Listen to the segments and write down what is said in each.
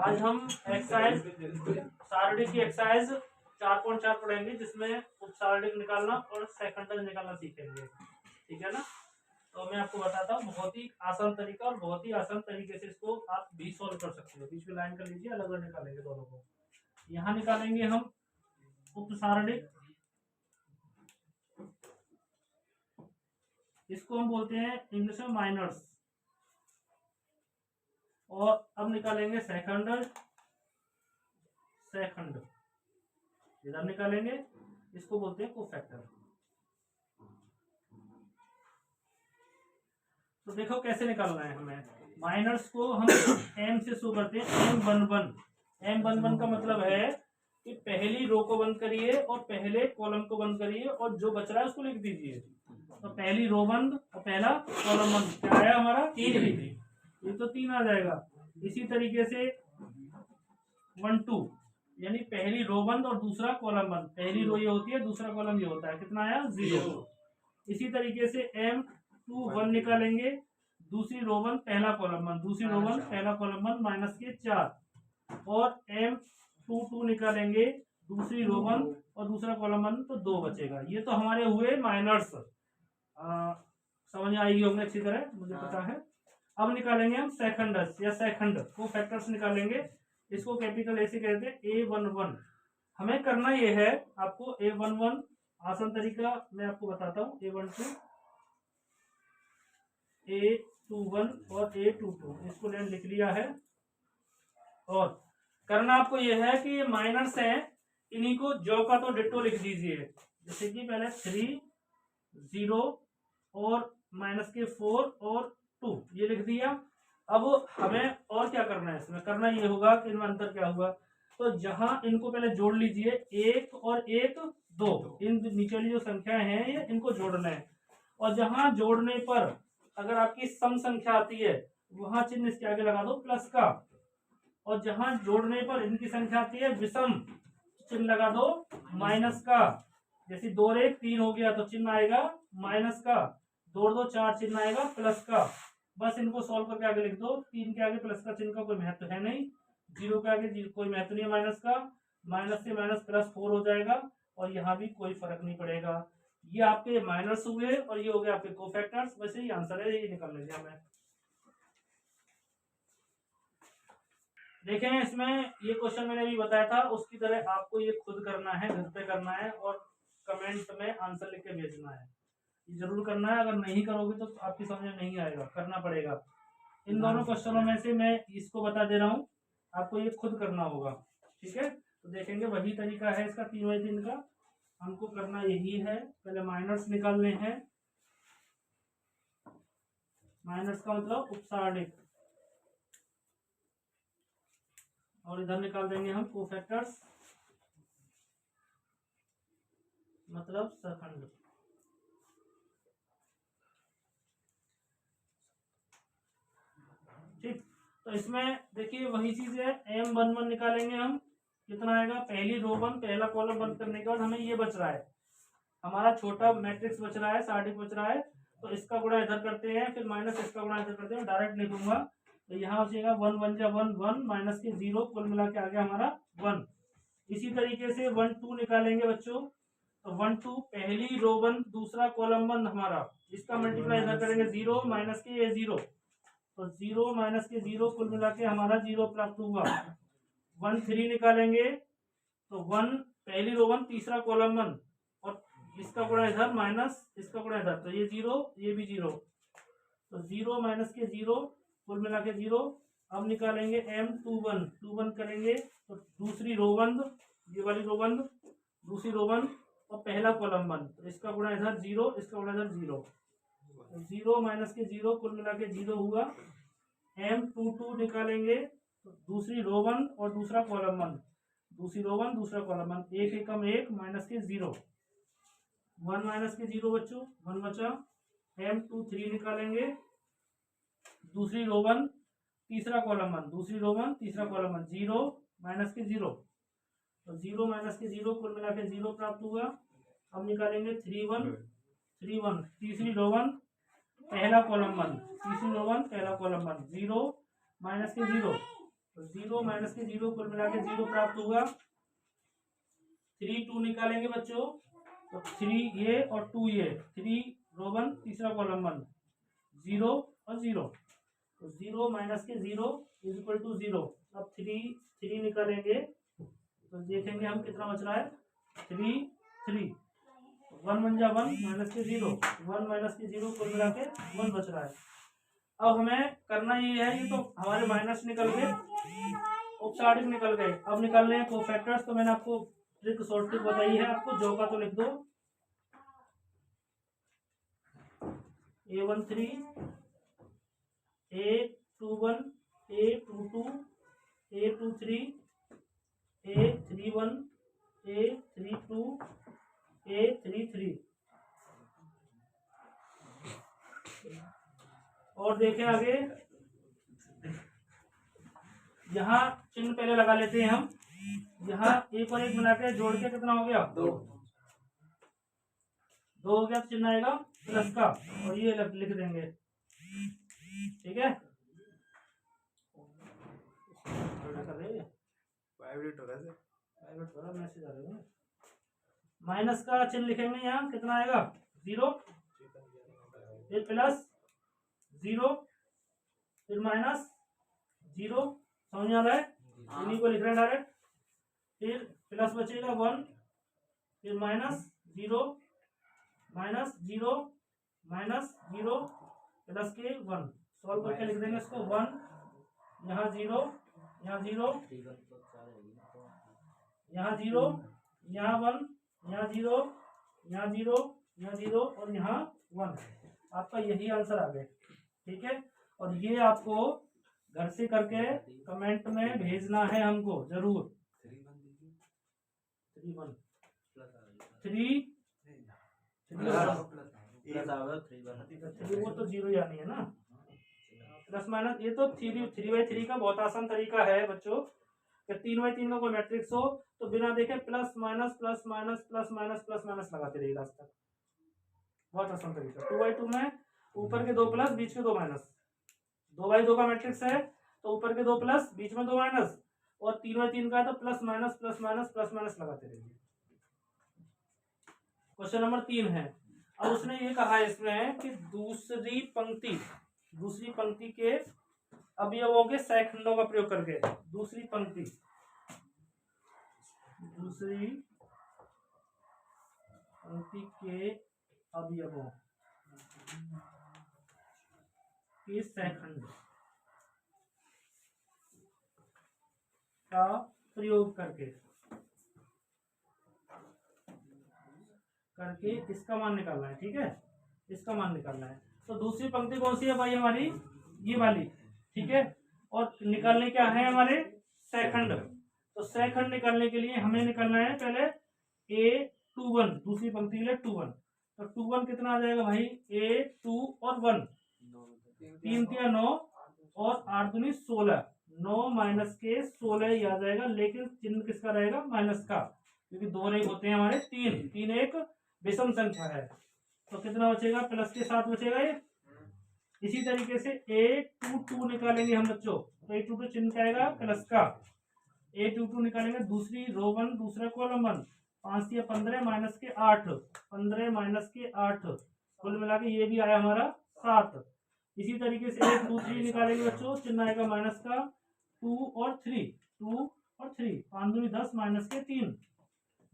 आज हम एक्सरसाइज सारणिक की एक्सरसाइज 4.4 पढ़ेंगे, जिसमें उपसारणिक निकालना और सेकंडल निकालना सीखेंगे। ठीक है ना। तो मैं आपको बताता हूँ बहुत ही आसान तरीका, और बहुत ही आसान तरीके से इसको आप भी सॉल्व कर सकते हो। बीच में लाइन कर लीजिए, अलग अलग निकालेंगे दोनों को। यहाँ निकालेंगे हम उपसारणिक, इसको हम बोलते हैं इंग्लिश में माइनर्स। और अब निकालेंगे सेकंड, इधर निकालेंगे, इसको बोलते हैं कोफैक्टर। तो देखो कैसे निकालना है हमें। माइनर्स को हम एम से शुरू करते हैं, M11 का मतलब है कि पहली रो को बंद करिए और पहले कॉलम को बंद करिए और जो बच रहा है उसको लिख दीजिए। तो पहली रो बंद और पहला कॉलम बंद, क्या आया हमारा 3। ये तो 3 आ जाएगा। इसी तरीके से 1 2, यानी पहली रो बंद और दूसरा कॉलम बंद। पहली रो ये होती है, दूसरा कॉलम ये होता है। कितना आया 0। इसी तरीके से M21 निकालेंगे, दूसरी रो बंद पहला कॉलम बंद, दूसरी रो बंद पहला कॉलम बंद, माइनस के 4। और M22 निकालेंगे, दूसरी रो बंद और दूसरा कॉलम बंद, तो 2 बचेगा। ये तो हमारे हुए माइनर्स। समझ आएगी होंगे अच्छी तरह, मुझे पता है। अब निकालेंगे हम सेकंडस या सेकंड को फैक्टर्स निकालेंगे। इसको कैपिटल ए से कहते हैं A11। हमें करना ये है, आपको A11 आसान तरीका मैं आपको बताता हूँ। A12, A21 और A22, इसको मैंने लिख लिया है। और करना आपको यह है कि ये माइनर्स हैं, इन्हीं को जो का तो डिट्टो लिख दीजिए। जैसे कि पहले 3 0 और माइनस के 4 और 2 ये लिख दिया। अब हमें और क्या करना है, इसमें करना ये होगा कि इनमें अंतर क्या हुआ। तो जहां इनको पहले जोड़ लीजिए, 1 और 1 2, इन नीचे वाली जो संख्याएं हैं ये इनको जोड़ना है। और जहां जोड़ने पर अगर आपकी सम संख्या आती है, वहां चिन्ह इसके आगे लगा दो प्लस का। और जहां जोड़ने पर इनकी संख्या आती है विषम, चिन्ह लगा दो माइनस का। जैसे 2 और 1 3 हो गया, तो चिन्ह आएगा माइनस का। 2 और 2 4, चिन्ह आएगा प्लस का। बस इनको सॉल्व करके आगे लिख दो। 3 के आगे प्लस का चिन्ह का कोई महत्व है नहीं, 0 के आगे कोई महत्व नहीं है माइनस का। माइनस से माइनस प्लस 4 हो जाएगा, और यहाँ भी कोई फर्क नहीं पड़ेगा। ये आपके माइनस हुए और ये हो गए आपके कोफैक्टर्स। वैसे ही आंसर है, ये निकाल लीजिए हमें। देखें, इसमें ये क्वेश्चन मैंने अभी बताया था, उसकी तरह आपको ये खुद करना है, घर पे करना है, और कमेंट में आंसर लिख के भेजना है। ये जरूर करना है, अगर नहीं करोगे तो आपकी समझ में नहीं आएगा, करना पड़ेगा। इन दोनों क्वेश्चनों में से मैं इसको बता दे रहा हूँ, आपको ये खुद करना होगा। ठीक है, तो देखेंगे वही तरीका है इसका 3/3 का। हमको करना यही है, पहले माइनर्स निकालने हैं। माइनर्स का मतलब उपसारणिक, और इधर निकाल देंगे हम कोफैक्टर्स, मतलब सखंड। ठीक, तो इसमें देखिए वही चीज है। M11 निकालेंगे हम, कितना आएगा, पहली रो बंद पहला कॉलम बंद करने के बाद हमें ये बच रहा है, हमारा छोटा मैट्रिक्स बच रहा है, सारणिक बच रहा है। तो इसका गुणा इधर करते हैं, फिर माइनस इसका गुणा इधर करते हैं, डायरेक्ट लिखूंगा। तो यहाँ बचेगा 1 1 जा 1 1, माइनस के 0, कुल मिला के आ गया हमारा 1। इसी तरीके से 1 2 निकालेंगे बच्चों। तो 1 2 पहली रो बंद दूसरा कॉलम बंद हमारा, इसका मल्टीप्लाई इधर करेंगे 0, माइनस के ये 0, तो 0 माइनस के 0, कुल मिला के हमारा 0 प्राप्त हुआ। 1 3 निकालेंगे, तो 1 पहली रो बंद तीसरा कॉलम बंद, और इसका गुणा इधर माइनस इसका गुणा इधर, तो ये 0 ये भी 0, तो 0 माइनस के 0, कुल मिला के 0। अब निकालेंगे M21 करेंगे, तो दूसरी रो बंद, ये वाली रो बंद, दूसरी रो बंद और पहला कॉलम बंद, तो इसका गुणा इधर 0, इसका गुणा इधर 0, 0 माइनस के 0, कुल मिला के 0 हुआ। M22 निकालेंगे, तो दूसरी रो बंद और दूसरा कॉलम बंद, दूसरी रो बंद दूसरा कॉलम बंद, 1 एकम 1, माइनस के 0, 1 माइनस के 0 बच्चों 1 बचा। M23 निकालेंगे, दूसरी रो बंद तीसरा कॉलम बंद, दूसरी रो बंद तीसरा कॉलम बंद, 0 माइनस के 0, तो 0 माइनस के 0, कुल मिला के 0 प्राप्त हुआ। अब निकालेंगे 3 1 तीसरी रो बंद पहला कॉलम बंद, तीसरी रो बंद पहला कॉलम बंद, 0 माइनस के 0, तो 0 माइनस के 0 कुल मिला के 0 प्राप्त हुआ। 3 2 निकालेंगे बच्चों, तो 3 ये और 2 ये, 3 रो 1 तीसरा कॉलम 1, 0 और 0, तो 0 माइनस के 0 इज इक्वल टू 0। अब 3 निकालेंगे तो देखेंगे हम कितना बच रहा है, 3 3, 1 1 जा 1 माइनस के 0, 1 माइनस के 0 कुल मिला के 1 बच रहा है। अब हमें करना ये है, ये तो हमारे माइनस निकल गए, औपचारिक निकल गए, अब निकालने हैं कोफैक्टर्स। तो मैंने आपको ट्रिक शॉर्ट ट्रिक बताई है, आपको जो का तो लिख दो, A13 A21 A22 A23 A31 A32 A33। और देखें आगे, यहाँ चिन्ह पहले लगा लेते हैं हम। यहाँ एक और एक मिला के जोड़ के कितना हो गया, 2 हो गया, तो चिन्ह आएगा प्लस का, और ये लिख देंगे, ठीक है। मैसेज आ रहा है, माइनस का चिन्ह लिखेंगे, यहाँ कितना आएगा 0, फिर प्लस 0, फिर माइनस 0, समझ आ रहा है, इन्हीं को लिख रहे हैं डायरेक्ट। फिर प्लस बचेगा 1, फिर माइनस 0 माइनस 0 माइनस 0 प्लस के 1, सॉल्व करके लिख देंगे इसको, 1 यहाँ 0 यहाँ 0 यहाँ 0 यहाँ 1 यहाँ 0 यहाँ 0 यहाँ 0 और यहाँ 1। आपका यही आंसर आ गया, ठीक है। और ये आपको घर से करके कमेंट में भेजना है हमको जरूर। 3 1 3 वो तो 0 यानी है ना, प्लस माइनस, ये तो 3/3 का बहुत आसान तरीका है बच्चों। 3/3 का कोई मैट्रिक्स हो तो बिना देखे plus minus plus minus plus minus plus minus लगाते रहिए लास्ट तक, बहुत आसान तरीका। 2/2 में ऊपर के 2 प्लस बीच के 2 माइनस, 2/2 का मैट्रिक्स है तो ऊपर के 2 प्लस बीच में 2 माइनस, और 3/3 का है तो plus minus plus minus plus minus लगाते रहिए। क्वेश्चन नंबर 3 है। अब उसने ये कहा है इसमें कि दूसरी पंक्ति के अवयवों के सहखंडों का प्रयोग करके, दूसरी पंक्ति के अवयवों के सहखंड का प्रयोग करके इसका मान निकालना है, ठीक है, इसका मान निकालना है। तो दूसरी पंक्ति कौन सी है भाई हमारी, ये वाली, ठीक है। और निकालने क्या है हमारे सहखंड, तो सहखंड निकालने के लिए हमें निकालना है पहले A21, दूसरी पंक्ति के लिए 2 1, तो 2 1 कितना आ जाएगा भाई, A2 और 1, 3 3 9 और 8 दूनी 16, 9 माइनस के 16 ही आ जाएगा, लेकिन चिन्ह किसका रहेगा, माइनस का, क्योंकि 2 नहीं होते हैं हमारे, 3 एक विषम संख्या है, तो कितना बचेगा, प्लस के साथ बचेगा ये। इसी तरीके से A22 निकालेंगे हम बच्चों, तो A22 चिन्ह क्या आएगा, प्लस का, A22 निकालेंगे दूसरी रो 1 दूसरा कॉलम 1, 5 या 15 माइनस के 8, 15 माइनस के 8, कुल मिला के ये भी आया हमारा 7। इसी तरीके से A23 निकालेंगे बच्चों, चिन्ह आएगा माइनस का, 2 और 3, 5 दूनी 10 माइनस के 3,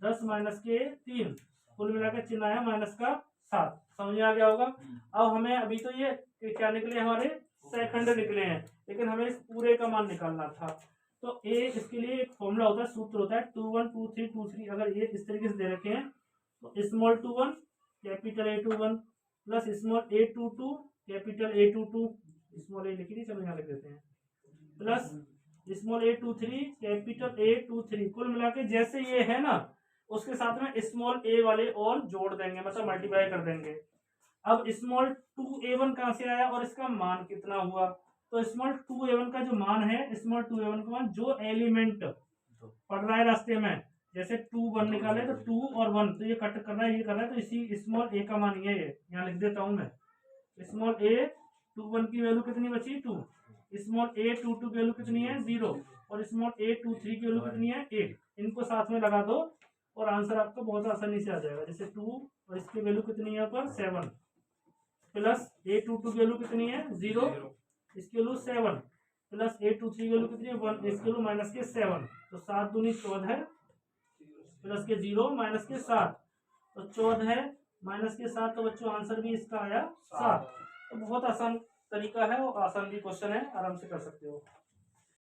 10 माइनस के 3, कुल मिला के चिन्ह आया माइनस का 7। समझ में आ गया होगा। अब हमें अभी तो ये क्या निकले, हमारे सहखंड निकले हैं, लेकिन हमें इस पूरे का मान निकालना था। तो इसके लिए एक फॉर्मूला होता है, सूत्र होता है 2 1 2 3 2 3। अगर ये इस तरीके से दे रखे हैं तो small 2 1 capital A21 plus small A22 capital A22, small a लिखी थी, चलो यहाँ लिख देते हैं, plus small A23 capital A23, कुल मिला के जैसे ये है ना उसके साथ में स्मॉल ए वाले और जोड़ देंगे, मतलब मल्टीप्लाई कर देंगे। अब स्मॉल 2A1 कहाँ से आया और इसका मान कितना हुआ, तो स्मॉल 2A1 का जो मान है, स्मॉल 2A1 का मान जो एलिमेंट पड़ रहा है रास्ते में, जैसे 2 1 निकाले तो 2 और 1, तो ये कट कर रहा है, ये कर रहा है, तो इसी स्मॉल ए का मान ये है, यहाँ लिख देता हूं मैं, स्मॉल A 2 1 की वैल्यू कितनी बची 2, स्मॉल a22 की वैल्यू कितनी है 0 और स्मॉल a23 की वैल्यू कितनी है 8। इनको साथ में लगा दो और आंसर आपको बहुत आसानी से आ जाएगा। जैसे 2 और इसकी वैल्यू कितनी है यहाँ पर 7 प्लस a22 की वैल्यू कितनी है 0, इसकी वैल्यू 7 प्लस a23 की वैल्यू कितनी है 1, इसकी वैल्यू माइनस के 7। तो 7 दूनी 14 प्लस के 0 माइनस के 7, तो 14 माइनस के 7, तो बच्चों आंसर भी इसका आया 7। तो बहुत आसान तरीका है और आसान भी क्वेश्चन है, आराम से कर सकते हो।